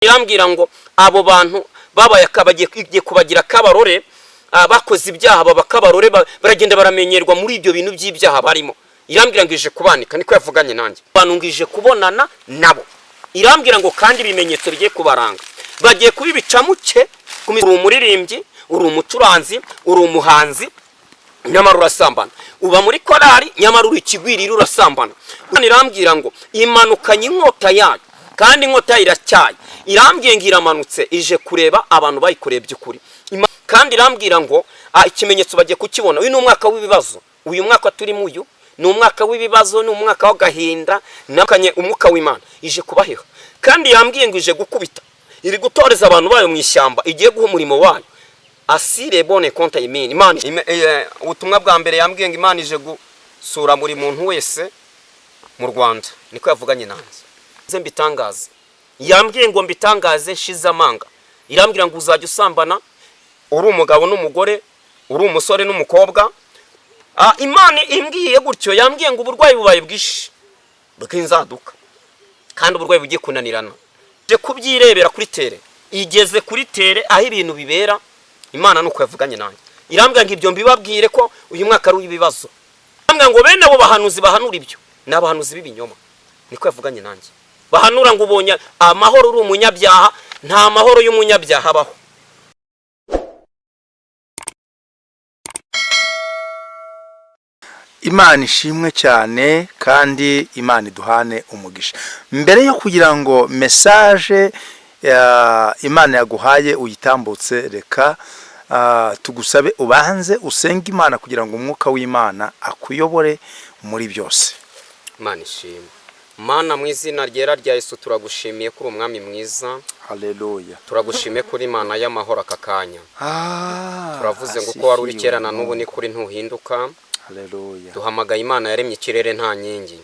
irambwira ngo abo bantu babaye akabagiye kubagira kabarore bakoze ibyaha babakabarore baragenda baramenyerwa muri ibyo bintu by'ibyaha barimo. Irambwira ngo ije kubanika niko yavuganye nanjye. Abantu ngije kubonana nabo. Irambwira ngo kandi ibimenyetso bigiye kubaranga. Bagiye kubibicamuke uri umuririmbyi, uri umucuranzi, uri umuhanzi, nyamara urasambana. Uba muri korari nyamara uri ikigwiriro urasambana. Irambwira ngo imanukanye inkota yayo kandi inkota iracyaye. Irambwiye ngo iramanutse ije kureba abantu bayikoreye by'ukuri. Kandi irambwira ngo ikimenyetso bagiye kukibona. Uyu ni umwaka w'ibibazo. Uyu mwaka turi mu uyu ni umwaka w'ibibazo, ni umwaka w'agahinda, nakanye umwuka w'Imana ije kubaheho. Kandi yambwiye ngo ije gukubita. Iri gutoreza abantu bayo mu ishyamba, igiye guha umurimo wayo. Asire bone konta y'Imana. Imana ubutumwa bwa mbere yambwiye ngo Imana ije gusura muri muntu wese mu Rwanda. Niko yavuganye nanjye. Nze mbitangaze. Yambwiye ngo mbitangaze nshize amanga. Irambwira ngo uzajya usambana uri umugabo n'umugore, uri umusore n'umukobwa. Imana imbwiye gutyo yambwiye ngo uburwayi bubaye bwishi bw'inzaduka kandi uburwayi bugiye kunanirana. Je kubyirebera kuri tere, igeze kuri tere aho ibintu bibera. Imana nuko yavuganye nanjye. Irambwira ngo ibyo mbibabwire ko uyu mwaka ari w'ibibazo. Irambwira ngo bene abo bahanuzi bahanura ibyo n'abahanuzi b'ibinyoma. Niko yavuganye nanjye. Bahanura ngo ubonye amahoro uri umunyabyaha, nta mahoro y'umunyabyaha abaho. Imana ishimwe cyane kandi Imana iduhane umugisha. Mbere yo kugira ngo message Imana yaguhaye uyitambutse, reka tugusabe ubanze usenga Imana kugira ngo umwuka w'Imana akuyobore muri byose. Imana ishimwe. Mana mu izina ryera rya Yesu turagushimiye kuri umwami mwiza. Haleluya. Turagushimiye kuri Imana y'amahoro akakanya. Turavuze ngo ko wari uri kera na n'ubu ni kuri ntuhinduka. Haleluya. Duhamagaye Imana yaremye ikirere nta nyingi.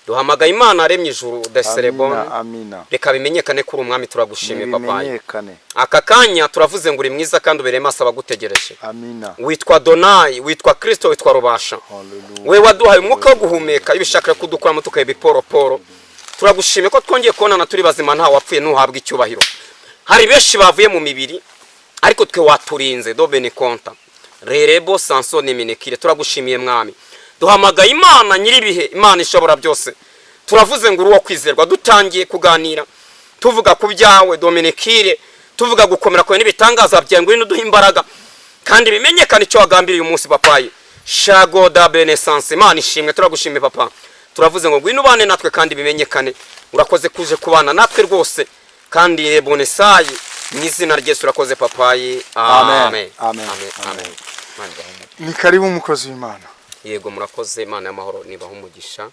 Duhamagaye Imana yaremye ijuru deserebone. Amina. Reka bimenyekane kuri umwami turagushimiye papa. Bimenyekane. Akakanya turavuze ngo uri mwiza kandi ubereye maso abagutegereje. Amina. Witwa Donai, witwa Kristo, witwa Rubasha. Haleluya. We waduhaye umwuka wo guhumeka ibishakira kudukuramo tukayibiporo. Turagushimiye ko twongeye kubonana turi bazima nta wapfuye n'uhabwa icyubahiro. Hari benshi bavuye mu mibiri ariko twe waturinze do bene konta. Rerebo Sansone Minekire turagushimiye mwami. Duhamagaye Imana nyiribihe, Imana ishobora byose. Turavuze ngo uruwo kwizerwa dutangiye kuganira. Tuvuga ku byawe Dominekire, tuvuga gukomera kwawe n'ibitangaza byawe ngo ino duha imbaraga. Kandi bimenyekane icyo wagambiriye uyu munsi papaye. Shago da Benesanse, Imana ishimwe turagushimiye papa. Turavuze ngo ngwino bane natwe kandi bimenyekane. Urakoze kuje kubana natwe rwose. Kandi bonesaye mu izina rye urakoze papaye. Amen. Amen. Ni karibu umukozi w'Imana. Yego murakoze. Imana y'amahoro nibaho umugisha.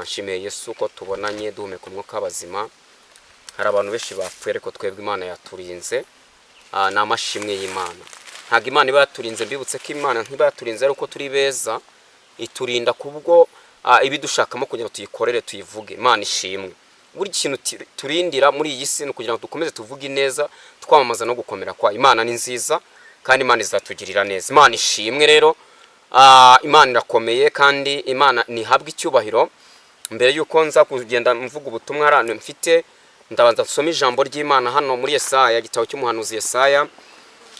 Nshimiye Yesu ko tubonanye duhumeka umwuka w'abazima. Hari abantu benshi bapfuye ariko twebwe Imana yaturinze. Namashimwe y'Imana. Ntago Imana iba yaturinze, mbibutse ko Imana ntiba yaturinze ariko turi beza, iturinda kubwo ibidushakamo kugira ngo tuyikorere tuyivuge. Imana ishimwe. Buri kintu turindira muri iyi si no kugira ngo dukomeze tuvuge neza, twamamaza no gukomera kwa Imana ni nziza kandi Imana izatugirira neza. Imana ishimwe rero. Imana irakomeye kandi Imana nihabwa icyubahiro. Mbere yuko nza kugenda mvuga ubutumwa arane mfite, ndabanza nsoma ijambo ry'Imana hano muri Yesaya, igitabo cy'umuhanuzi Yesaya.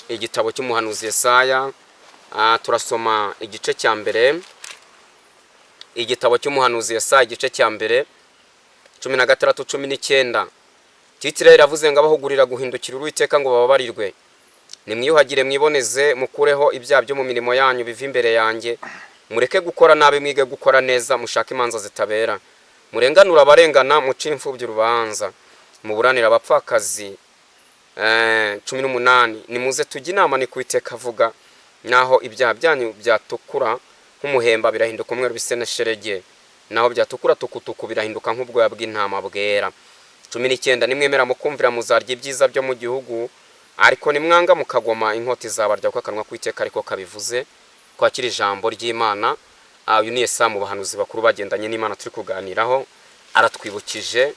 Igitabo cy'umuhanuzi Yesaya turasoma igice cya mbere. Igitabo cy'umuhanuzi Yesaya igice cya mbere 16-19. Titire iravuze ngo abahugurira guhindukira Uwiteka ngo bababarirwe. Nimwiyuhagire mwiboneze mukureho ibyaha byo mu mirimo yanyu biva imbere yanjye. Mureke gukora nabi mwige gukora neza, mushaka imanza zitabera. Murenganura abarengana, mucire imfubyi urubanza. Muburanira abapfakazi. 18. Nimuze tujye inama ni Uwiteka avuga, naho ibyaha byanyu byatukura nk'umuhemba birahinduka umweru bise na sherege, naho byatukura tukutuku birahinduka nk'ubwoya bw'intama bwera. 19. Nimwemera mukumvira muzarya ibyiza byo mu gihugu, ariko nimwanga mukagoma inkota izabarya kuko akanwa k'Uwiteka ariko kabivuze. Kwakira ijambo ry'Imana. Uyu ni Yesaya mu bahanuzi bakuru bagendanye n'Imana turi kuganiraho. Aratwibukije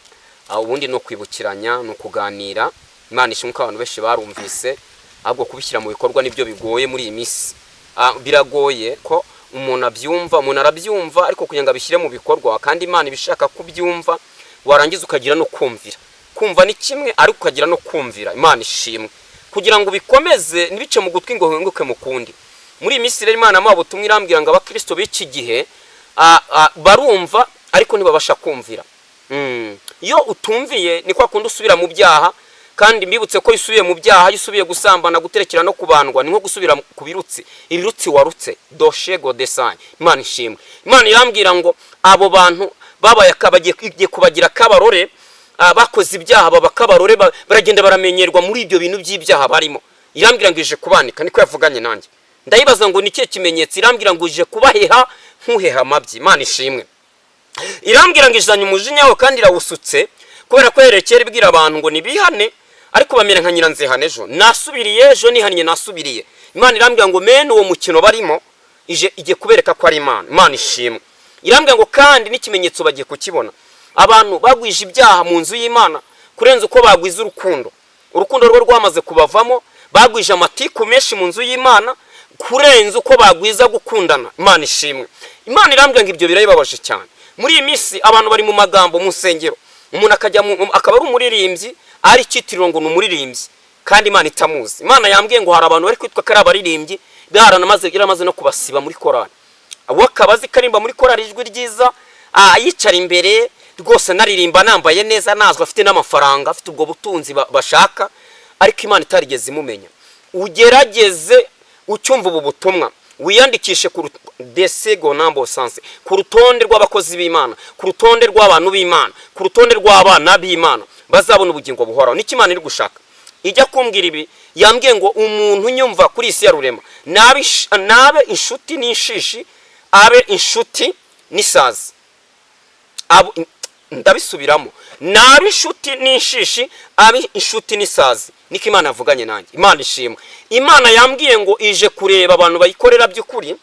ubundi no kwibukiranya no kuganira. Imana ishimwe ko abantu benshi barumvise, ahubwo kubishyira mu bikorwa nibyo bigoye muri iyi minsi. Biragoye ko umuntu abyumva, umuntu arabyumva ariko kugira ngo abishyire mu bikorwa kandi Imana ibishaka kubyumva warangiza ukagira no kumvira. kumva ni kimwe ariko ukagira no kumvira. Imana ishimwe kugira ngo bikomeze nibice mu gutwi ngo hunguke mu kundi. Muri Misiri Imana amabutumwe irambwira ngo abakristo b'iki gihe barumva ariko ntibabasha kumvira. Iyo utumviye ni kwa kundi usubira mu byaha, kandi mbibutse ko isubiye mu byaha, isubiye gusambana, guterekera no kubandwa, ni nko gusubira ku birutsi, ibirutsi warutse doshego design. Imana ishimwe. Imana irambwira ngo abo bantu babaye akabagiye kubagira kabarore, bakoze ibyaha babakabarore, baragenda baramenyerwa muri ibyo bintu by'ibyaha barimo. Irambwira ngo ije kubanika, niko yavuganye nanjye. Ndayibaza ngo nikiye kimenyetso? Irambwira ngo ije kubaheha nkuheha amabyi. Imana ishimwe. Irambwira ngo izanye umujinya wawe kandi irawusutse, kubera ko yerekera ibwira abantu ngo nibihane, ariko bamera nka nyiranzehane ejo. Nasubiriye ejo nihannye nasubiriye. Imana irambwira ngo mene uwo mukino barimo ije kubereka ko ari Imana. Imana ishimwe. Irambwira ngo kandi n'ikimenyetso bagiye kukibona. Abantu bagwije ibyaha mu nzu y'Imana kurenza uko bagwiza urukundo. Urukundo rwo rwamaze kubavamo, bagwije amatiku menshi mu nzu y'Imana kurenza uko bagwiza gukundana. Imana ishimwe. Imana irambwira ngo ibyo birayibabaje cyane. Muri iyi minsi abantu bari mu magambo mu nsengero, umuntu akaba ari umuririmbyi, ari cyitiriro ngo ni umuririmbyi kandi Imana itamuzi. Imana yambwiye ngo hari abantu bari kwitwa kari abaririmbyi yaramaze no kubasiba muri korali. Abo akabazi karimba muri korali ijwi ryiza, yicara imbere rwose naririmba nambaye neza, nazwa afite n'amafaranga, afite ubwo butunzi bashaka, ariko Imana itarigeze imumenya. Ugerageze ucyumva ubu butumwa, wiyandikishe ku desego nambo sanse, ku rutonde rw'abakozi b'Imana, ku rutonde rw'abantu b'Imana, ku rutonde rw'abana b'Imana bazabona ubugingo buhoraho. Niki Imana iri gushaka? Ijya kumbwira ibi, yambwiye ngo umuntu nyumva kuri isi ya rurema nabe inshuti n'inshishi, abe inshuti n'isazi. Ndabisubiramo, nabe inshuti n'inshishi, abe inshuti n'isazi. Niko Imana yavuganye nanjye. Imana ishimwe. Imana yambwiye ngo ije kureba abantu bayikorera by'ukuri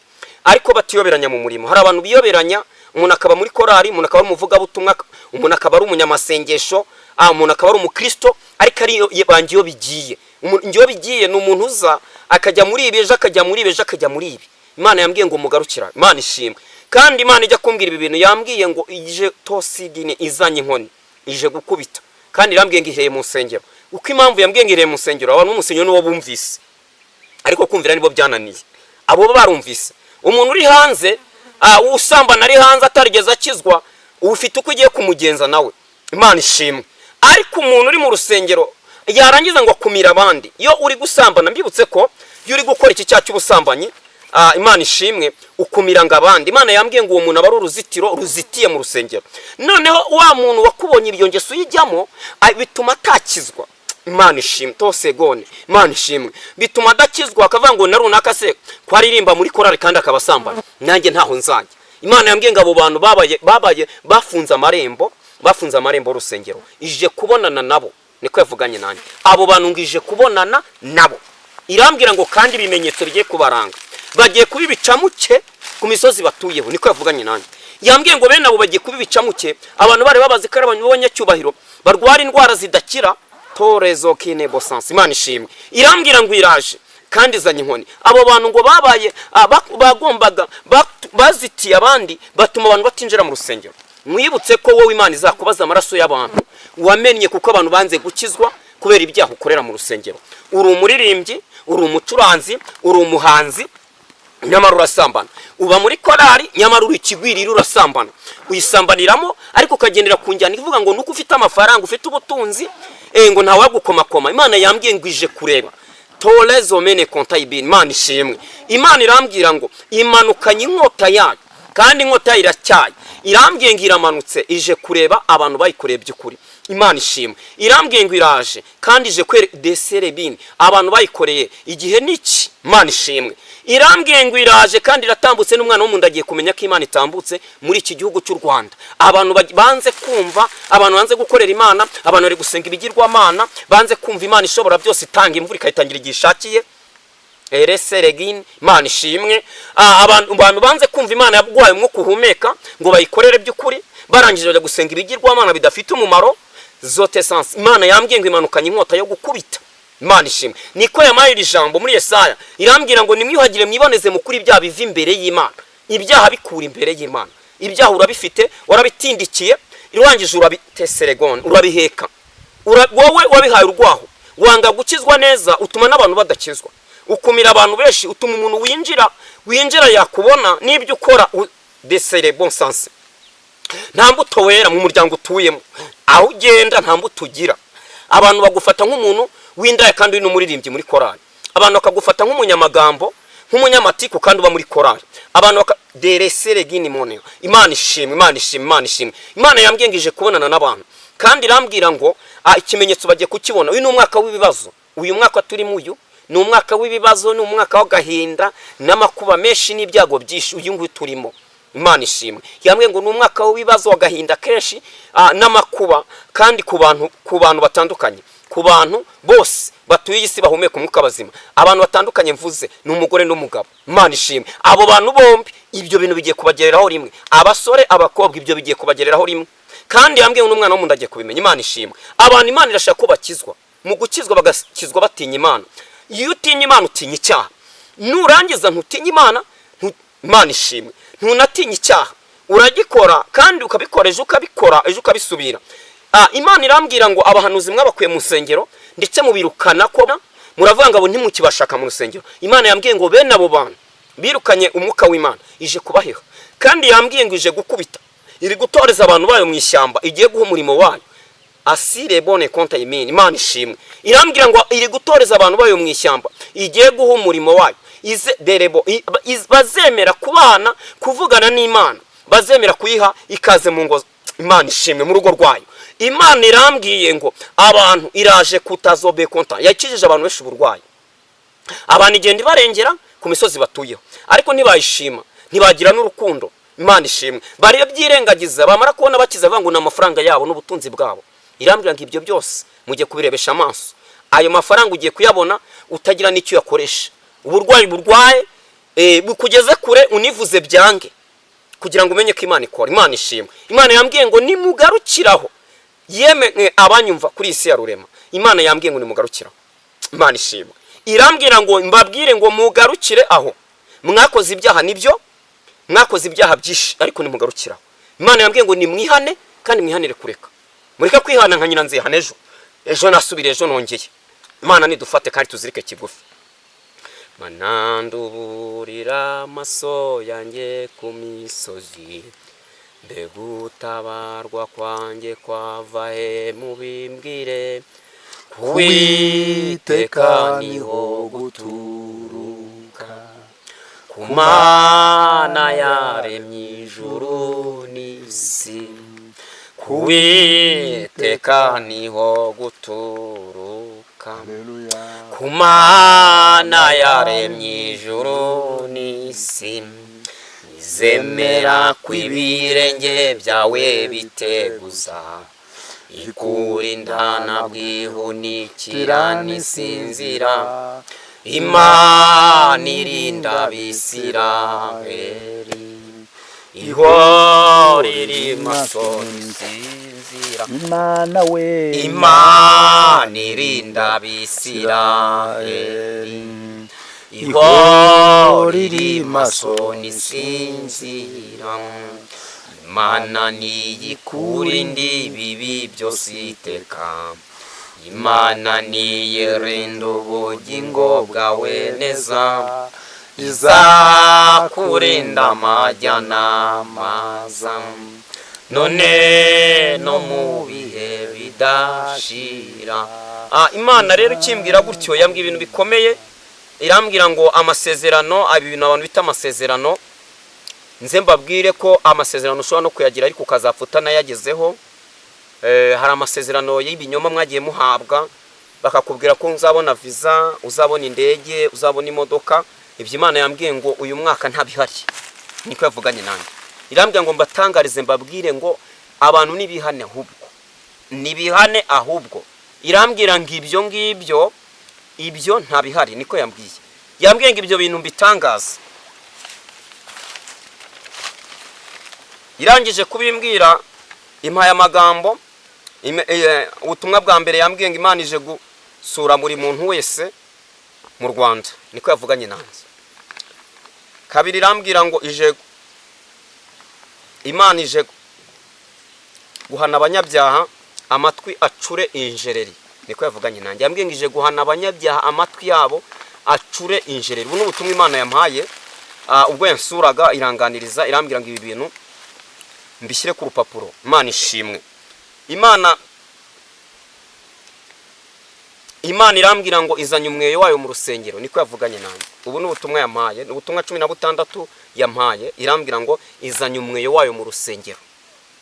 ariko batiyoberanya mu murimo. Hari abantu biyoberanya, umuntu akaba muri korali, umuntu akaba ari umuvugabutumwa, umuntu akaba ari umunyamasengesho, umuntu akaba ari umukristo, ariko ari bangiyo bigiye. Ngiyo bigiye ni umuntu uza akajya muri ibi ejo akajya muri ibi ejo akajya muri ibi. Imana yambwiye ngo mugarukira. Imana ishimwe. Kandi Imana ijya kumbwira ibi bintu yambwiye ngo ije tosigine, izanye inkoni, ije gukubita. Kandi irambwiye ngo ihereye mu nsengero. Uko impamvu yambwiye ngo ihereye mu nsengero, abantu mu nsengero nibo bumvise, ariko kumvira nibo byananiye. Abo barumvise. Umuntu uri hanze, usambana ari hanze atarigeze akizwa, ufite uko ugiye kumugenza nawe. Imana ishimwe. Ariko umuntu uri mu rusengero yarangiza ngo akumira abandi. Iyo uri gusambana, mbibutse ko iyo uri gukora iki cyaha cy'ubusambanyi, Imana ishimwe, ukumira ngo abandi. Imana yambwiye ngo uwo muntu aba ari uruzitiro ruzitiye mu rusengero. Noneho wa muntu wakubonye ibyo ngeso uyijyamo bituma atakizwa. Imana ishimwe. Tosegone. Imana ishimwe. Bituma adakizwa, akavuga ngo na runaka se ko aririmba muri korali kandi akabasambana, nanjye ntaho nzajya. Imana yambwiye ngo abo bantu babaye bafunze amarembo rusengero, ije kubonana nabo. Niko yavuganye nanjye. Abo bantu ngije kubonana nabo. Irambwira ngo kandi ibimenyetso bigiye kubaranga, bagiye kubibicamuke ku misozi batuyeho. Niko yavuganye nanjye. Yambwiye ngo bene abo bagiye kubibicamuke, abantu bari babazi ko ari abantu b'abanyacyubahiro barwara indwara zidakira. Torezo kine bosansi. Imana ishimwe. Irambwira ngo iraje kandi izanye inkoni. Abo bantu ngo babaye bagombaga bazitiye abandi, batuma abantu batinjira mu rusengero. Mwibutse ko wowe Imana izakubaza amaraso y'abantu wamennye, kuko abantu banze gukizwa kubera ibyaha ukorera mu rusengero. Uri umuririmbyi, uri umucuranzi, uri umuhanzi, nyamara urasambana. Uba muri korali, nyamara uri ikigwiriro urasambana. Uyisambaniramo ariko ukagendera ku njyana ivuga ngo nuko ufite amafaranga, ufite ubutunzi, ngo ntawe wagukomakoma. Imana yambwiye ngo ije kureba. Tolezo mene kontayibini. Imana ishimwe. Imana irambwira ngo imanukanye inkota yayo, kandi inkota iracyaye. Irambwiye ngo iramanutse, ije kureba abantu bayikoreye by'ukuri. Imana ishimwe. Irambwiye ngo iraje kandi ije kwere deserebini, abantu bayikoreye igihe niki. Imana ishimwe. Irambwiye ngo iraje kandi iratambutse, n'umwana w'umuntu agiye kumenya ko Imana itambutse muri iki gihugu cy'u Rwanda. Abantu banze kumva, abantu banze gukorera Imana, abantu bari gusenga ibigirwamana, banze kumva Imana ishobora byose, itanga imvura ikayitangira igihe ishakiye. Ereseregin. Imana ishimwe. Abantu banze kumva Imana yabwaye umwuka uhumeka ngo bayikorere by'ukuri, barangije bajya gusenga ibigirwamana bidafite umumaro. Zote sans. Imana yambwiye ngo imanukanye inkota yo gukubita. Imana ishimwe. Niko yamaye iri jambo muri Yesaya. Irambwira ngo nimwiyuhagire mwiboneze mukuri ibyaha biva imbere y'Imana. Ibyaha bikura imbere y'Imana. Ibyaha urabifite, warabitindikiye, irangije urabiteseregone, urabiheka. wowe wabihaye urwaho wanga gukizwa neza, utuma n'abantu badakizwa, ukumira abantu benshi, utuma umuntu winjira yakubona n'ibyo ukora desere bon sens. Nta mbuto wera mu muryango utuyemo, aho ugenda nta mbuto ugira. Abantu bagufata nk'umuntu w'indaya kandi uri n'umuririmbyi muri korali, abantu bakagufata nk'umunyamagambo, nk'umunyamatiku kandi uba muri korali, abantu deresere gini moneo. Imana ishimwe, Imana ishimwe, Imana ishimwe. Imana yambwengije kubonana n'abantu kandi irambwira ngo ikimenyetso bagiye kukibona. Uyu ni umwaka w'ibibazo, uyu mwaka turimo uyu ni umwaka w'ibibazo, ni umwaka w'agahinda n'amakuba menshi n'ibyago byinshi uyu nguyu turimo. Imana ishimwe. Yambwiye ngo ni umwaka w'ibibazo w'agahinda kenshi n'amakuba kandi ku bantu batandukanye, ku bantu bose batuye isi bahumeka umwuka bazima, abantu batandukanye mvuze ni umugore n'umugabo. Imana ishimwe. Abo bantu bombi ibyo bintu bigiye kubagereraho rimwe, abasore abakobwa ibyo bigiye kubagereraho rimwe, kandi yambwiye ngo n'umwana w'umuntu agiye kubimenya. Imana ishimwe. Abantu Imana irashaka ko bakizwa, mu gukizwa bagakizwa batinya Imana. Iyo utinya Imana utinya icyaha, nurangiza ntutinya Imana, Imana ishimwe, ntunatinya icyaha, uragikora kandi ukabikora, ejo ukabisubira. Imana irambwira ngo abahanuzi mwabakuye mu rusengero ndetse mubirukana ko muravuga ngo abo ntimukibashaka mu rusengero. Imana yambwiye ngo bene abo bantu birukanye umwuka w'Imana ije kubaheha, kandi yambwiye ngo ije gukubita, iri gutoreza abantu bayo mu ishyamba, igiye guha umurimo wayo. Asire bone konta y'Imana. Imana ishimwe. Irambwira ngo iri gutoreza abantu bayo mu ishyamba, igiye guha umurimo wayo. Bazemera kubana kuvugana n'Imana, bazemera kuyiha ikaze mu ngo. Imana ishimwe mu rugo rwayo. Imana irambwiye ngo abantu iraje kutazobe konta, yakijije abantu benshi uburwayi. Abantu igenda ibarengera ku misozi batuyeho, ariko ntibayishima, ntibagira n'urukundo. Imana ishimwe. Bari byirengagiza, bamara kubona bakiza banguna amafaranga yabo n'ubutunzi bwabo. Irambwira ngo ibyo byose mugiye kubirebesha amaso. Ayo mafaranga ugiye kuyabona utagira n'icyo yakoresha. Uburwayi burwaye bukugeze kure, univuze byange kugira ngo umenye ko Imana ikora. Imana ishimwe. Imana yambwiye ngo nimugarukiraho, yeme abanyumva kuri isi ya rurema. Imana yambwiye ngo nimugarukiraho. Imana ishimwe. Irambwira ngo mbabwire ngo mugarukire aho mwakoze ibyaha, nibyo mwakoze ibyaha byinshi, ariko nimugarukiraho. Imana yambwiye ngo nimwihane kandi mwihanire kureka, mureka kwihana nka nyina nzihana ejo nasubire ejo nongeye. Imana nidufate kandi tuzirike kigufi. Mananduburira amaso yanjye ku misozi, mbegutabarwa kwanjye kwava he mubimbwire. Kuwiteka niho guturuka, ku Mana yaremye ijuru n'isi. Kuwiteka niho guturuka, ku Mana yaremye ijuru n'isi. Izemera kw'ibirenge byawe biteguza, ikurinda na bwihunikira nisinzira. Imana irinda Abisiraheli, ihora iri maso nisinzira. Imana irinda Abisiraheli, ihora iri maso nisinzira. Imana niyikurinda ibibi byose iteka, Imana niyirinda ubugingo bwawe neza. Izakurinda amajya n'amaza, none no mu bihe bidashira. Imana rero ukimbwira gutyo yambwiye ibintu bikomeye. Irambwira ngo amasezerano, ibintu abantu bita amasezerano, nze mbabwire ko amasezerano ushobora no kuyagira ariko ukazapfuta nayagezeho. Hari amasezerano y'ibinyoma mwagiye muhabwa, bakakubwira ko uzabona visa, uzabona indege, uzabona imodoka. Ibyo Imana yambwiye ngo uyu mwaka ntabihari, niko yavuganye nanjye. Irambwira ngo mbatangarize mbabwire ngo abantu nibihane ahubwo. Irambwira ngo ibyo ngibyo ibyo ntabihari, niko yambwiye. Yambwiye ngo ibyo bintu mbitangaza. Irangije kubimbwira impaya amagambo. Ubutumwa bwa mbere yambwiye ngo Imana ije gusura buri muntu wese mu Rwanda, niko yavuganye nanjye. Kabiri irambwira ngo Imana ije guhana abanyabyaha amatwi acure injereri, niko yavuganye nanjye. Yambwiye ngo ije guhana abanyabyaha amatwi yabo acure injereri. Ubu n'ubutumwa Imana yampaye ubwo yansuraga iranganiriza, irambwira ngo ibi bintu mbishyire ku rupapuro. Imana ishimwe. Imana irambwira ngo izanye umweyo wayo mu rusengero, niko yavuganye nanjye. Ubu n'ubutumwa yampaye, ubutumwa 16 yampaye, irambwira ngo izanye umweyo wayo mu rusengero.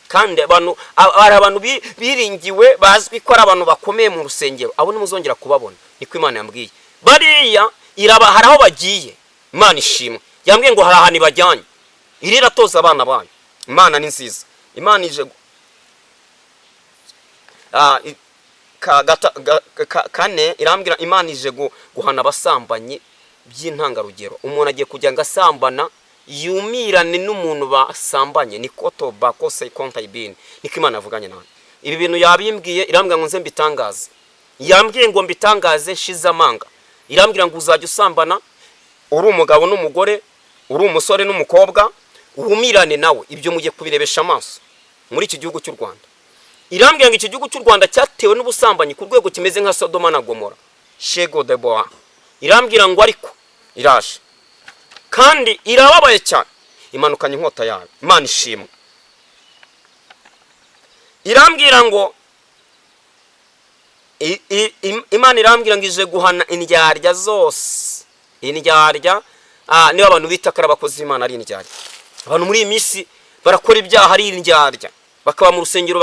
Kandi abantu biringiwe bazwi ko ari abantu bakomeye mu rusengero, abo nimuzongera kubabona, niko Imana yambwiye. Bariya hari aho bagiye. Imana ishimwe. Yambwiye ngo hari ahantu bajyanye, iratoza abana bayo. Imana ni nziza. Imana ije kane irambwira Imana ije guhana abasambanyi by'intangarugero. Umuntu agiye kujya ngasambana yumirane n'umuntu basambanye, nikoto bakose konta ibini, niko Imana yavuganye nawe. Ibi bintu yabimbwiye, irambwira ngo nze mbitangaze. Yambwiye ngo mbitangaze nshize amanga. Irambwira ngo uzajya usambana uri umugabo n'umugore, uri umusore n'umukobwa, uhumirane nawe. Ibyo mugiye kubirebesha amaso muri iki gihugu cy'u Rwanda. Irambwira ngo iki gihugu cy'u Rwanda cyatewe n'ubusambanyi ku rwego kimeze nka Sodoma na Gomora, Shego de Boa. Irambwira ngo ariko iraje kandi irababaye cyane, imanukanye inkota yayo. Imana ishimwe. Irambwira ngo Imana irambwira ngo ije guhana indyarya zose. Indyarya niba abantu bita ko abakozi Imana ari indyarya. Abantu muri iyi minsi barakora ibyaha ari indyarya, bakaba mu rusengero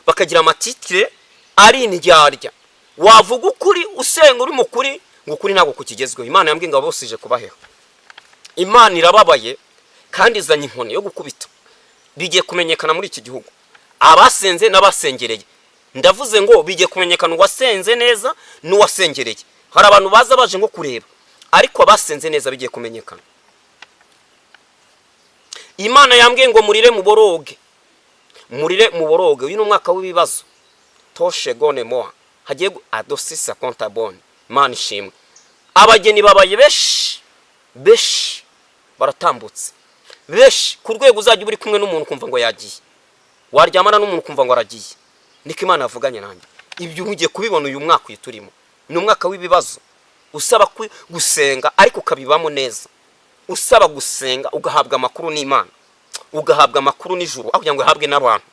bakagira amatitire ari indyarya. Wavuga ukuri usenga uri mukuri ngo ukuri ntabwo kukigezweho. Imana yambwiye ngo bose ije kubaheha. Imana irababaye kandi izanye inkoni yo gukubita. Bigiye kumenyekana muri iki gihugu, abasenze n'abasengereye. Ndavuze ngo bigiye kumenyekana uwasenze neza n'uwasengereye. Hari abantu baza baje nko kureba, ariko abasenze neza bigiye kumenyekana. Imana yambwiye ngo murire muboroge. Murire muboroge. Uyu ni umwaka w'ibibazo. Toshe gone moa. Hagiye adosisa kontabone. Imana ishimwe. Abageni babaye beshi baratambutse. Beshi ku rwego uzajya uri kumwe n'umuntu kumva ngo yagiye. Waryamana n'umuntu kumva ngo aragiye. Niko Imana yavuganye nanjye. Ibyo ugiye kubibona uyu mwaka uyiturimo. Ni umwaka w'ibibazo. Usaba gusenga ariko ukabibamo neza. Usaba gusenga ugahabwa amakuru n'Imana, ugahabwa amakuru n'ijuru, aho kugira ngo uhabwe n'abantu.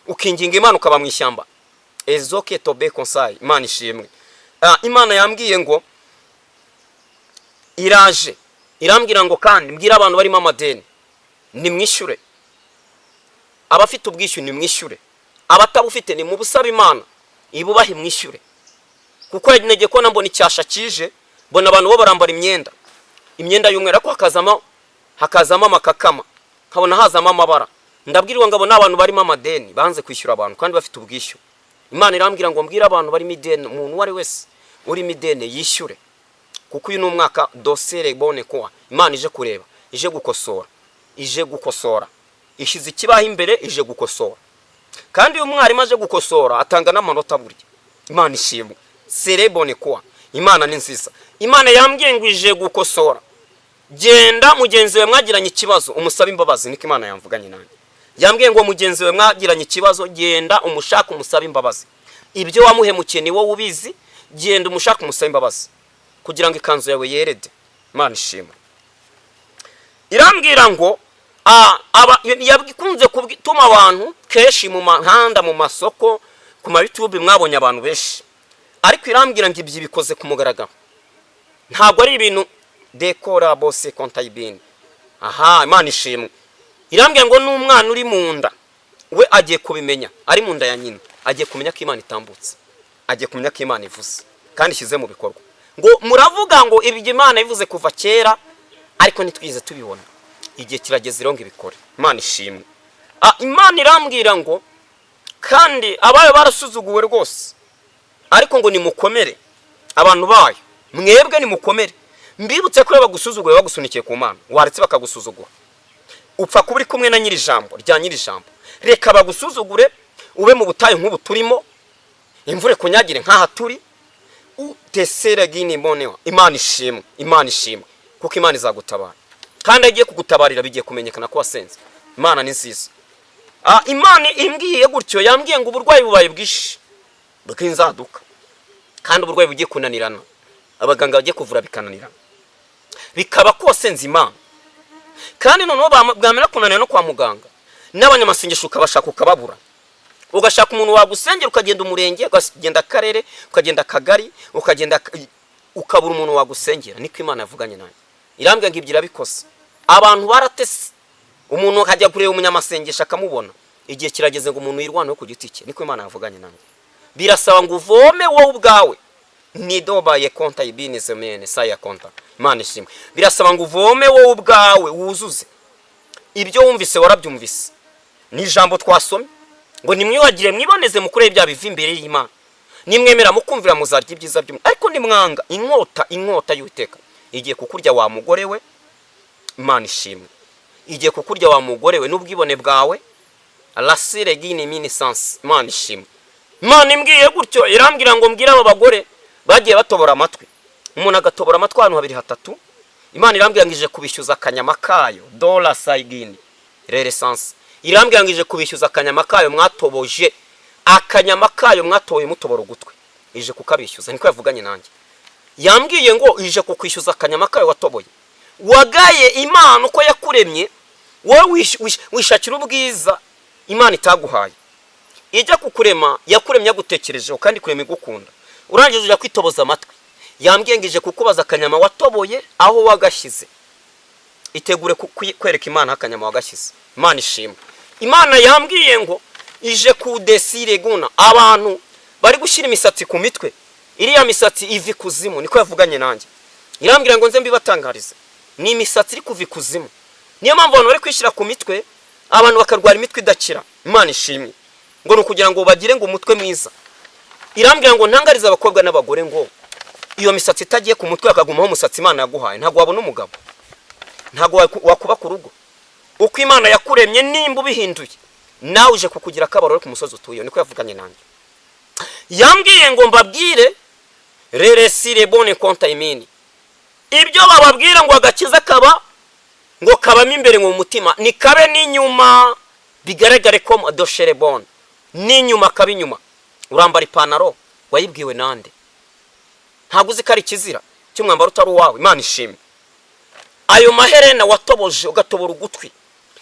Ukinginga Imana ukaba mu ishyamba. Ezoke tobe konsai. Imana ishimwe. Imana yambwiye ngo iraje. Irambwira ngo kandi mbwira abantu barimo amadeni ni mwishyure. Abafite ubwishyu ni mwishyure. Abatabufite ni mu busaba Imana ibubahe mwishyure. Kuko nege ko nambona icyasha kije, bona abantu bo barambara imyenda y'umwera, ko hakazamo amakakama, nkabona hazamo amabara. Ndabwirwa ngabo n'abantu barimo amadeni banze kwishyura abantu kandi bafite ubwishyu. Imana irambwira ngo mbwira abantu barimo ideni, umuntu wari wese uri midene yishyure. Kuko uyu n'umwaka dosere bone kwa Imana ije kureba, ije gukosora, ishize ikibaho imbere, ije gukosora. Kandi uyu mwarimu aje gukosora atanga n'amanota burya. Imana ishimwe. Serebone kwa Imana ni nziza. Imana yambwiye ngo ije gukosora. Genda mugenzi we mwagiranye ikibazo umusaba imbabazi, niko Imana yamvuganye nanjye. Yambwiye ngo mugenzi we mwagiranye ikibazo, genda umushaka umusaba imbabazi. Ibyo wamuhemukiye ni wowe ubizi, genda umushaka umusaba imbabazi kugira ngo ikanzu yawe yerede. Imana ishimwe. Irambwira ngo yabikunze gutuma abantu keshi mu mahanda, mu masoko, ku ma YouTube mwabonye abantu benshi. Ariko irambwira ngo ibyo bikoze ku mugaragaro. Ntabwo ari ibintu dekora bose kontayibini. Imana ishimwe. Irambwira ngo n'umwana uri mu nda we agiye kubimenya, ari mu nda ya nyina, agiye kumenya ko Imana itambutse, agiye kumenya ko Imana ivuze kandi ishyize mu bikorwa. Ngo muravuga ngo ibyo Imana ivuze kuva kera, ariko nitwize tubibona. Igihe kirageze rero ngo ibikore. Imana ishimwe. Imana irambwira ngo kandi abayo barasuzuguwe rwose, ariko ngo nimukomere abantu bayo, mwebwe nimukomere. Mbibutse ko bagusuzuguye bagusunikiye ku Mana, waretse bakagusuzugura. Upfa kuba uri kumwe na nyiri jambo rya nyiri jambo. Reka bagusuzugure, ube mu butayu nk'ubu turimo, imvure kunyagire nk'aha turi, utesera gini monewa. Imana ishimwe. Imana ishimwe. Kuko Imana izagutabara. Kandi agiye kugutabarira bigiye kumenyekana ko wasenze. Imana ni nziza. Imana imbwiye gutyo, yambwiye ngo uburwayi bubaye bwishi. bw'inzaduka kandi uburwayi bugiye kunanirana abaganga bagiye kuvura bikananirana bikaba kose nzima kandi noneho bwamera kunanira no kwa muganga n'abanyamasengesho ukabashaka ukababura ugashaka umuntu wagusengera ukagenda umurenge ukagenda akarere ukagenda akagari ukabura umuntu wagusengera niko Imana yavuganye nawe irambwira ngo ibyo irabikoze abantu baratese umuntu akajya kureba umunyamasengesho akamubona igihe kirageze ngo umuntu yirwaneho ku giti cye niko Imana yavuganye nawe birasaba ngo uvome wowe ubwawe ni dobaye konta ibinize mene saya konta Imana ishimwe birasaba ngo uvome wowe ubwawe wuzuze ibyo wumvise warabyumvise ni ijambo twasomye ngo nimwiyagire mwiboneze mukure bya biva imbere y'Imana nimwemera mukumvira muzarya ibyiza byo ariko nimwanga inkota y'Uwiteka igiye kukurya wa mugore we Imana ishimwe igiye kukurya wa mugore we n'ubwibone bwawe lasire gini mini sans Imana ishimwe Imana imbwiye gutyo irambwira ngo mbwira aba bagore bagiye batobora amatwi umuntu agatobora amatwi ahantu habiri hatatu Imana irambwira ngo ije kubishyuza akanyama kayo dola saigini reresanse irambwira ngo ije kubishyuza akanyama kayo mwatoboje akanyama kayo mwatoboye mutobora ugutwi ije kukabishyuza niko yavuganye nanjye yambwiye ngo ije kukwishyuza akanyama kayo watoboye wagaye Imana uko yakuremye wowe wishakira ubwiza Imana itaguhaye ijya kukurema yakuremye yagutekerejeho kandi kurema igukunda urangije ujya kwitoboza amatwi yambwiye ngo ije kukubaza akanyama watoboye aho wagashyize itegure kwereka Imana akanyama wagashyize Imana ishimwe Imana yambwiye ngo ije kudesire guna abantu bari gushyira imisatsi ku mitwe iriya misatsi ivi kuzimu niko yavuganye nanjye irambwira ngo nze mbibatangarize ni imisatsi iri kuva kuzimu niyo mpamvu abantu bari kwishyira ku mitwe abantu bakarwara imitwe idakira Imana ishimwe ngo nukugira ngo bagire ngo umutwe mwiza irambwira ngo ntangariza abakobwa n'abagore ngo iyo misatsi itagiye ku mutwe akagumaho umusatsi Imana yaguhaye ntago wabona umugabo ntago wakuba ku rugo uko Imana yakuremye nimba ubihinduye nawe uje kukugira akabarore ku musozi utuye niko yavuganye nanjye yambwiye ngo mbabwire reresire bone konta imini ibyo bababwira ngo agakiza kaba ngo kabamo imbere mu mutima ni kabe n'inyuma bigaragare ko doshere bone n'inyuma kabe inyuma urambara ipantaro wayibwiwe nande ntabwo uzi ko ari kizira cy'umwambaro utari uwawe Imana ishimwe ayo maherena watoboje ugatobora ugutwi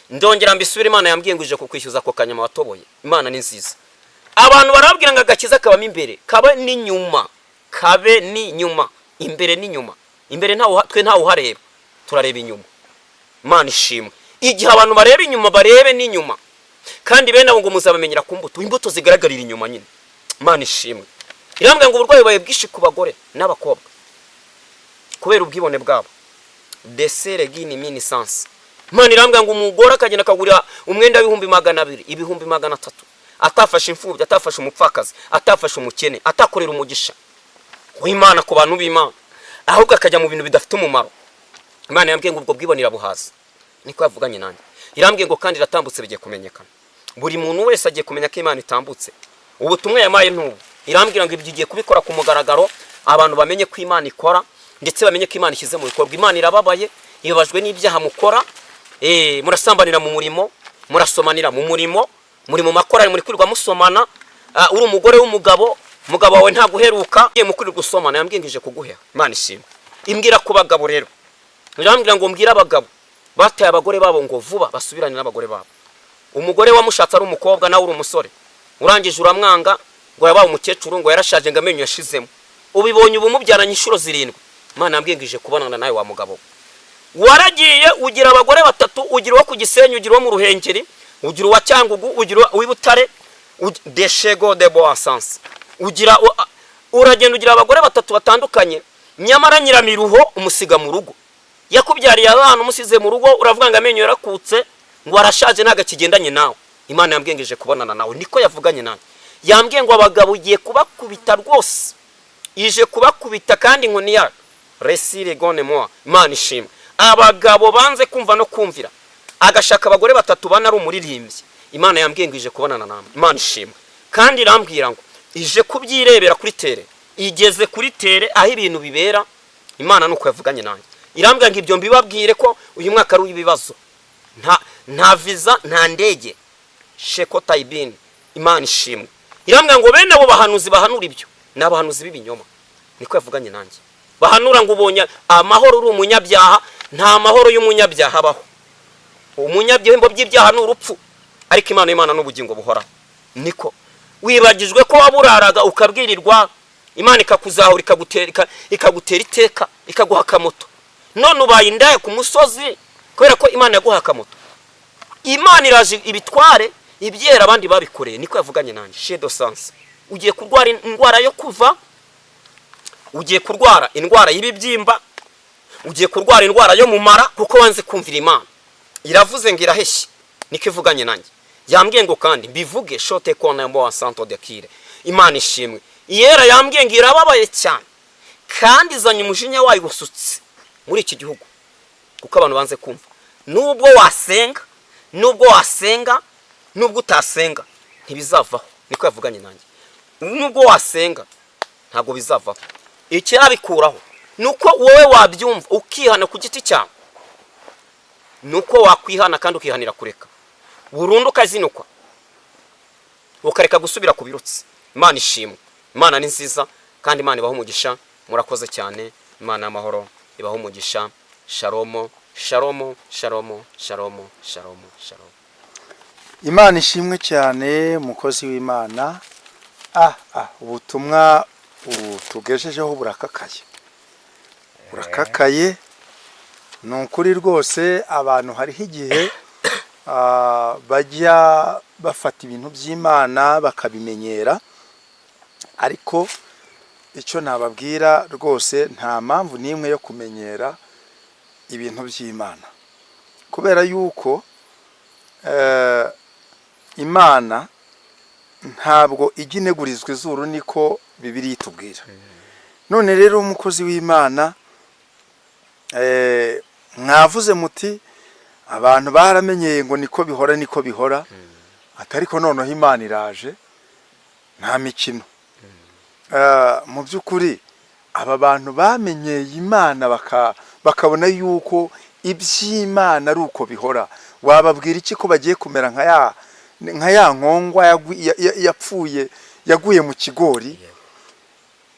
ndongera mbisubira Imana yambwiye ngo ije kukwishyuza ako kanyama watoboye Imana ni nziza abantu barabwira ngo agakiza kabamo imbere kabe n'inyuma imbere n'inyuma imbere twe ntawe uhareba turareba inyuma Imana ishimwe igihe abantu bareba inyuma barebe n'inyuma kandi bene abo ngo muzabamenyera ku imbuto zigaragarira inyuma nyine Imana ishimwe irambwira ngo uburwayi baye bwishi ku bagore n'abakobwa kubera ubwibone bwabo desere gini mini sans Imana irambwira ngo umugore akagenda akagurira umwenda w'ibihumbi 200 ibihumbi 300 atafashe imfubyi atafashe umupfakazi atafashe umukene atakorera umugisha w'Imana ku bantu b'Imana ahubwo akajya mu bintu bidafite umumaro Imana yambwiye ngo ubwo bwibonera buhaza niko yavuganye nanjye irambwiye ngo kandi iratambutse bigiye kumenyekana buri muntu wese agiye kumenya ko Imana itambutse ubutumwa yamaye ntubu irambwira ngo ibyo igiye kubikora ku mugaragaro abantu bamenye ko Imana ikora ndetse bamenye ko Imana ishyize mu bikorwa Imana irababaye ibabajwe n'ibyaha mukora murasambanira mu murimo murasomanira mu murimo muri mu makorari muri kwirirwa musomana uri umugore w'umugabo mugabo wawe nta guheruka ye mukuri gusomana yambwiye ngije kuguheha Imana ishimwe imbwira ku bagabo rero irambwira ngo mbwira abagabo bataye abagore babo ngo vuba basubirane n'abagore babo umugore wamushatse ari umukobwa nawe uri umusore urangije uramwanga ngo yabaye umukecuru ngo yarashaje ngo amenyo yashizemo ubibonye ubumubyaranye inshuro 7 Imana yambwiye ngije kubonana nawe wa mugabo waragiye ugira abagore batatu ugira uwo ku Gisenyi ugira uwo mu Ruhengeri ugira uwa Cyangugu ugira uw'Ibutare deshego de boissance uragenda ugira abagore batatu batandukanye nyamara nyiramiruho umusiga mu rugo yakubyariye abana umusize mu rugo uravuga ngo amenyo yarakutse ngo arashaje naga kigendanye nawe Imana yambwiye ngije kubonana nawe niko yavuganye nawe yambwiye ngo abagabo ugiye kubakubita rwose ije kubakubita kandi inkoni ya resire gone moi Imana ishimwe abagabo banze kumva no kumvira agashaka abagore batatu bana ari umuririmbyi Imana yambwiye ngo ije kubonana nawe Imana ishimwe kandi irambwira ngo ije kubyirebera kuri tere igeze kuri tere aho ibintu bibera Imana nuko yavuganye nanjye irambwira ngo ibyo mbibabwire ko uyu mwaka ari ibibazo nta visa nta ndege sheko taibini Imana ishimwe irambwira ngo bene abo bahanuzi bahanura ibyo ni abahanuzi b'ibinyoma, niko yavuganye nanjye. Bahanura ngo ubonye amahoro uri umunyabyaha, nta mahoro y'umunyabyaha abaho. Umunyabyaha by'ibyaha ni urupfu, ariko Imana y'Imana n'ubugingo buhoraho. Niko wibagijwe ko waburaraga ukabwirirwa, Imana ikakuzahura ikagutera iteka ikaguha akamoto. None ubaye indaya ku musozi kubera ko Imana yaguha akamoto. Imana iraje ibitware ibyera abandi babikoreye, niko yavuganye nanjye. Shedo sanse ugiye kurwara indwara yo kuva, ugiye kurwara indwara y'ibibyimba, ugiye kurwara indwara yo mumara kuko wanze kumvira Imana. Iravuze ngo iraheshye, niko ivuganye nanjye. Yambwiye ngo kandi mbivuge shote kona mbo wa santo de kire. Imana ishimwe. Iyera yambwiye ngo irababaye cyane kandi izanye umujinya wayo gusutse muri iki gihugu kuko abantu banze kumva. Nubwo wasenga, nubwo utasenga ntibizavaho, niko yavuganye nanjye. Nubwo wasenga ntabwo bizavaho. Ikirabikuraho nuko wowe wabyumva ukihana ku giti cyawe, nuko wakwihana kandi ukihanira kureka burundu kazinukwa ukareka gusubira ku birutsi. Imana ishimwe. Imana ni nziza kandi Imana ibaho umugisha. Murakoze cyane. Imana y'amahoro ibaho umugisha. Shalom, shalom, shalom, shalom, shalom, shalom. Imana ishimwe cyane mukozi w'Imana. Ubutumwa tugejejeho burakakaye ni ukuri rwose. Abantu hariho igihe bajya bafata ibintu by'Imana bakabimenyera, ariko icyo nababwira rwose nta mpamvu n'imwe yo kumenyera ibintu by'Imana, kubera yuko Imana ntabwo ijya inegurizwa izuru, niko Bibiliya itubwira. None rero umukozi w'Imana, mwavuze muti abantu baramenyeye ngo niko bihora, atariko noneho Imana iraje nta mikino. Mu by'ukuri aba bantu bamenyeye Imana bakabona yuko iby'Imana ari uko bihora, wababwira iki ko bagiye kumera nka ya nkongwa yapfuye yaguye mu kigori,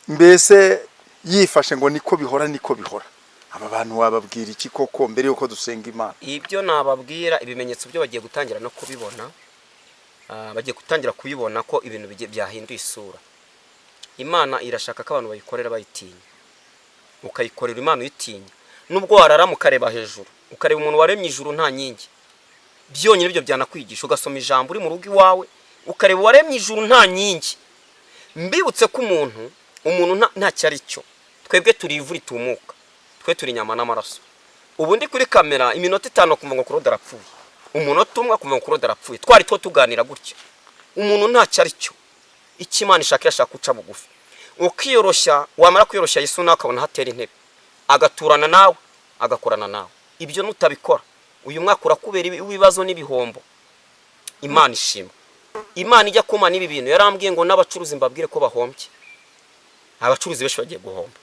mbese yifashe ngo niko bihora? Aba bantu wababwira iki koko mbere yuko dusenga Imana? Ibyo nababwira, ibimenyetso byo bagiye gutangira no kubibona, bagiye gutangira kubibona ko ibintu byahinduye isura. Imana irashaka ko abantu bayikorera bayitinya, ukayikorera Imana uyitinya. Nubwo warara mukareba hejuru, ukareba umuntu waremye ijuru nta nyingi, byonyine ibyo byanakwigisha. Ugasoma ijambo uri mu rugo iwawe ukareba waremye ijuru nta nyingi. Mbibutse ko umuntu nta cyari cyo. Twebwe turi ivu ritumuka, twe turi inyama n'amaraso. Ubu ndi kuri kamera iminota 5 kumva ngo Claude arapfuye, umunota umwe kumva ngo Claude arapfuye. Twari tuganira gutya. Umuntu nta cyari cyo. Ikimana ishaka guca bugufi, ukiyoroshya. Wamara kwiyoroshya Yesu nakabona hatera intebe, agaturana nawe, agakorana nawe. Ibyo nutabikora uyu mwaka urakubera ibibazo n'ibihombo. Imana ishimwe. Imana ijya kumana ibi bintu yarambwiye ngo n'abacuruzi mbabwire ko bahombye. Abacuruzi benshi bagiye guhomba,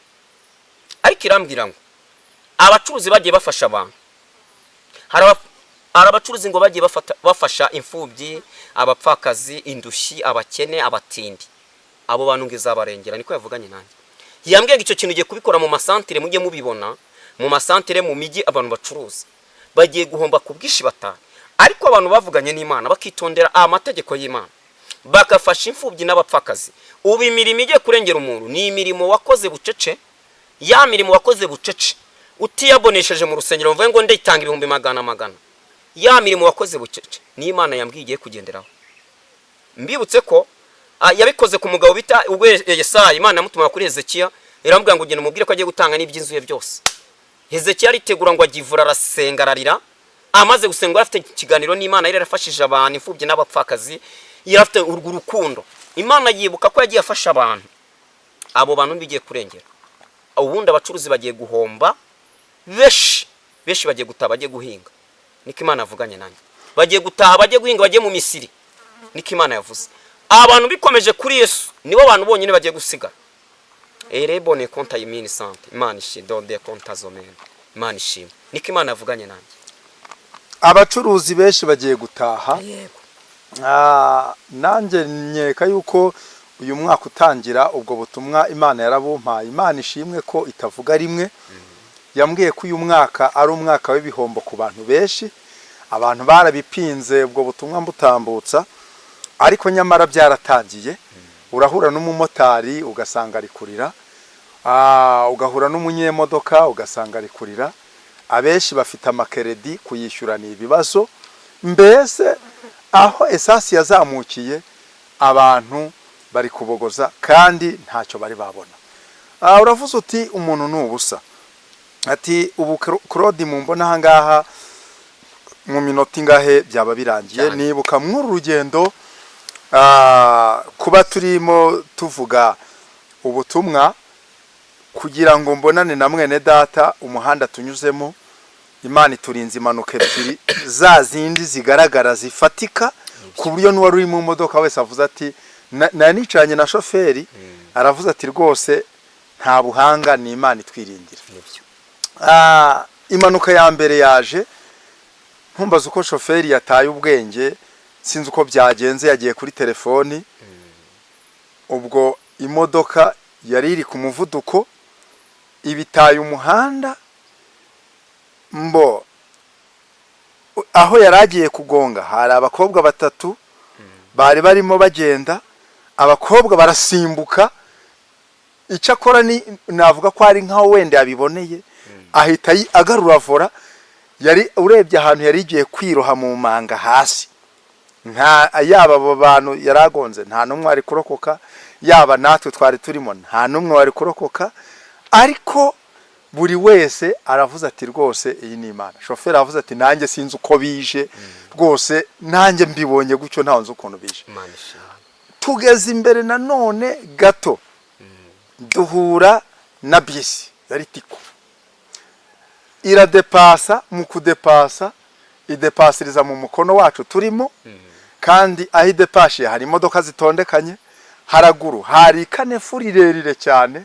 ariko irambwira ngo abacuruzi bagiye bafasha abantu. Hari abacuruzi ngo bagiye bafasha imfubyi, abapfakazi, indushyi, abakene, abatindi. Abo bantu ngizabarengera, niko yavuganye nanjye. Yambwiye ngo icyo kintu ugiye kubikora mu masantere, mujye mubibona mu masantere mu migi. Abantu bacuruza bagiye guhomba ku bwishi batanu, ariko abantu bavuganye n'Imana bakitondera amategeko y'Imana, bakafasha imfubyi n'abapfakazi. Ubu imirimo igiye kurengera umuntu ni imirimo wakoze bucece. Ya mirimo wakoze bucece utiyabonesheje mu rusengero mvuye ngo ndayitanga 100 ya mirimo wakoze bucece ni Imana yambwiye igiye kugenderaho. Mbibutse ko yabikoze ku mugabo bita Yesaya. Imana yamutuma kuri Hezekiya, irambwira ngo ugende mubwire ko agiye gutanga n'iby'inzu ye byose. Hezekiya aritegura ngo agivura, arasenga, ararira. Amaze gusenga afite ikiganiro n'Imana, yari yarafashije abantu imfubyi n'abapfakazi, yarafite urukundo. Imana yibuka ko yagiye afasha abantu. Abo bantu bigiye kurengera. Ubundi abacuruzi bagiye guhomba, benshi bagiye gutaha, bagiye guhinga. Niko Imana yavuganye nanjye. Bagiye gutaha, bagiye guhinga, bagiye mu Misiri. Niko Imana yavuze. Abantu bikomeje kuri Yesu nibo abantu bonyine bagiye gusigara. Erebone konta yimini sante. Imana ishido de konta zomene. Imana ishimwe. Niko Imana yavuganye nanjye. Abacuruzi benshi bagiye gutaha. Yego. nanjye nkeka yuko uyu mwaka utangira ubwo butumwa Imana yarabumpaye. Imana ishimwe ko itavuga rimwe. Yambwiye ko uyu mwaka ari umwaka w'ibihombo ku bantu benshi, abantu barabipinze ubwo butumwa mbutambutsa, ariko nyamara byaratangiye. Urahura n'umumotari ugasanga ari kurira, ugahura n'umunyemodoka ugasanga ari kurira, abenshi bafite amakeredi kuyishyura ni ibibazo. Mbese aho esasi yazamukiye abantu bari kubogoza kandi ntacyo bari babona. Uravuze uti umuntu nubusa, ati ubu Claude mumbona ahangaha mu minota ingahe byaba birangiye. Nibuka mw'uru rugendo kuba turimo tuvuga ubutumwa kugira ngo mbonane na mwene data, umuhanda tunyuzemo Imana iturinze impanuka ebyiri za zindi zigaragara zifatika, ku buryo n'uwari uri mu modoka wese avuze ati nanicanye na shoferi, aravuze ati rwose nta buhanga, ni Imana itwirindira. Impanuka ya mbere yaje ntumbaza uko shoferi yataye ubwenge, sinzi uko byagenze, yagiye kuri telefoni. Ubwo imodoka yari iri ku muvuduko ibitaye umuhanda, aho yaragiye kugonga hari abakobwa batatu bari barimo bagenda. Abakobwa barasimbuka, icyakora navuga ko ari nkaho wenda yabiboneye, ahita agarura vora. Yari urebye ahantu yari igiye kwiroha mu manga hasi, yaba abo bantu yaragonze nta numwe wari kurokoka, yaba natwe twari turimo nta numwe wari kurokoka. Ariko buri wese aravuze ati rwose iyi ni Imana. Shoferi aravuze ati nanjye sinzi uko bije, rwose nanjye mbibonye gutyo ntawe nzi ukuntu bije. Tugeze imbere nanone gato duhura na bisi yari tiko, iradepasa. Mu kudepasa idepasiriza mu mukono wacu turimo, kandi aho idepashiye hari imodoka zitondekanye, haraguru hari kanefu rirerire cyane.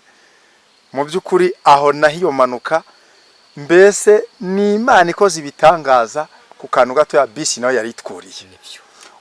Mu by'ukuri aho naho iyo manuka, mbese ni Imana ikoze ibitangaza ku kantu gato ya bisi nayo yari itwuriye.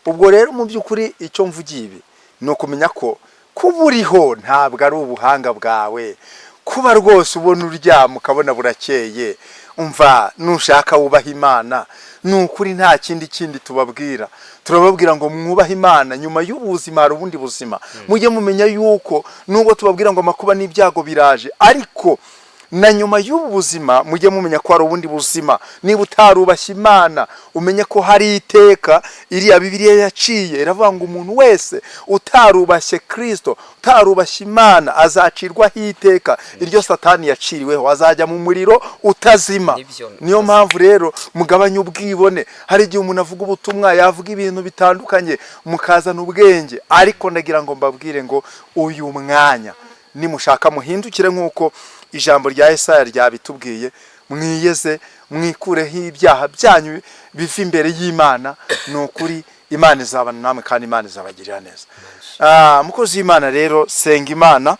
Ubwo rero mu by'ukuri icyo mvugiye ibi ni ukumenya ko kuba uriho ntabwo ari ubuhanga bwawe, kuba rwose ubona uryama ukabona burakeye, umva nushaka wubaha Imana. Ni ukuri nta kindi tubabwira, turababwira ngo mwubahe Imana. Nyuma y'ubuzima hari ubundi buzima. Mujye mumenya yuko nubwo tubabwira ngo amakuba n'ibyago biraje, ariko na nyuma y'ubu buzima mujye mumenya ko hari ubundi buzima. Niba utarubashye Imana umenye ko hari iteka. Iriya Bibiliya yaciye iravuga ngo umuntu wese utarubashye Kristo, utarubashye Imana azacirwaho iteka. Iryo Satani yaciriweho, azajya mu muriro utazima. Niyo mpamvu rero mugabanye ubwibone. Hari igihe umuntu avuga ubutumwa, yavuga ibintu bitandukanye, mukazana ubwenge. Ariko ndagira ngo mbabwire ngo uyu mwanya nimushaka muhindukire nk'uko ijambo rya Yesaya ryabitubwiye, mwiyeze mwikureho ibyaha byanyu biva imbere y'Imana. Ni ukuri Imana izabana namwe kandi Imana izabagirira neza. Mukozi w'Imana rero, senga Imana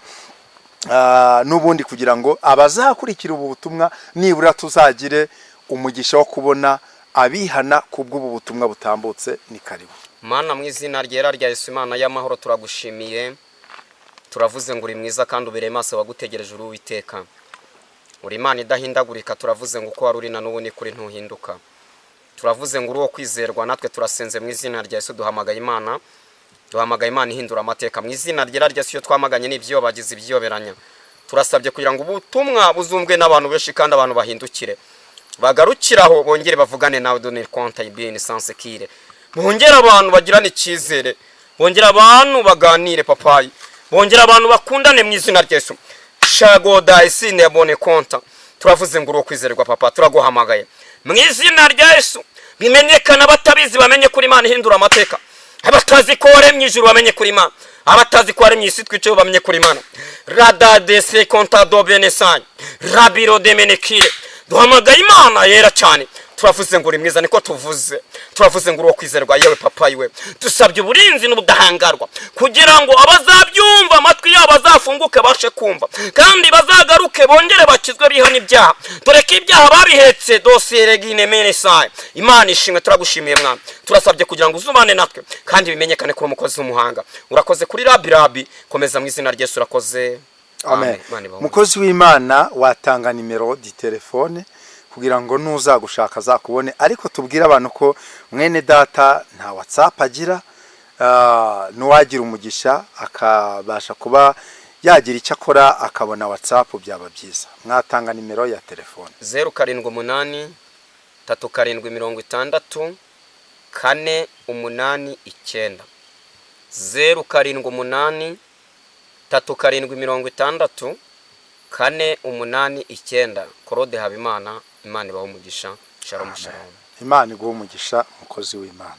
n'ubundi kugira ngo abazakurikira ubu butumwa nibura tuzagire umugisha wo kubona abihana kubw'ubu butumwa butambutse. Ni karibu Mana, mu izina ryera rya Yesu, Imana y'amahoro, turagushimiye. Turavuze ngo uri mwiza kandi ubere maso wagutegereje uri Uwiteka. Uri Imana idahindagurika. Turavuze ngo uko wari uri na n'ubu ni kuri ntuhinduka. Turavuze ngo uri wo kwizerwa. Natwe turasenze mu izina rya Yesu, duhamagaye Imana ihindura amateka. Mu izina ryera rya Yesu, iyo twamaganye n'ibyo bagize ibyoberanya, turasabye kugira ngo ubutumwa buzumvwe n'abantu benshi kandi abantu bahindukire, bagarukiraho, bongere bavugane nawe. Donner compte bien sans kire, bongere abantu bagirane icyizere, bongere abantu baganire papayi, bongera abantu bakundane mu izina rya Yesu. Shagoda isine abone konta. Turavuze ngo uro kwizerwa papa, turaguhamagaye mu izina rya Yesu. Bimenyekana batabizi bamenye kuri Imana ihindura amateka. Abatazi ko waremye ijuru bamenye kuri Imana, abatazi ko waremye isi twice bamenye kuri Imana. Rada de se konta do benesanye rabiro de menekire. Duhamagaye Imana yera cyane. turavuze ngo uri mwiza, niko tuvuze. Turavuze ngo uri kwizerwa yewe papa yiwe. Dusabye uburinzi n'ubudahangarwa kugira ngo abazabyumva amatwi yabo bazafunguke bashe kumva, kandi bazagaruke bongere bakizwe bihana ibyaha, dore ko ibyaha babihetse dosiye regine menesaye. Imana ishimwe, turagushimiye mwana. Turasabye kugira ngo uzubane natwe kandi bimenyekane ko umukozi w'umuhanga. Urakoze kuri Rabi, komeza mu izina rya Yesu, urakoze. Amen. Mukozi w'Imana, watanga nimero di telefone kugira ngo nuzagushaka zakubone, ariko tubwira abantu ko mwene data nta WhatsApp agira, nuwagira umugisha akabasha kuba yagira icyo akora akabona WhatsApp byaba byiza. Mwatanga nimero ya telefone 078 376 489 078 376 489. Claude Habimana. Imana ibaho umugisha. Shalom shalom. Imana iguha umugisha mukozi w'Imana.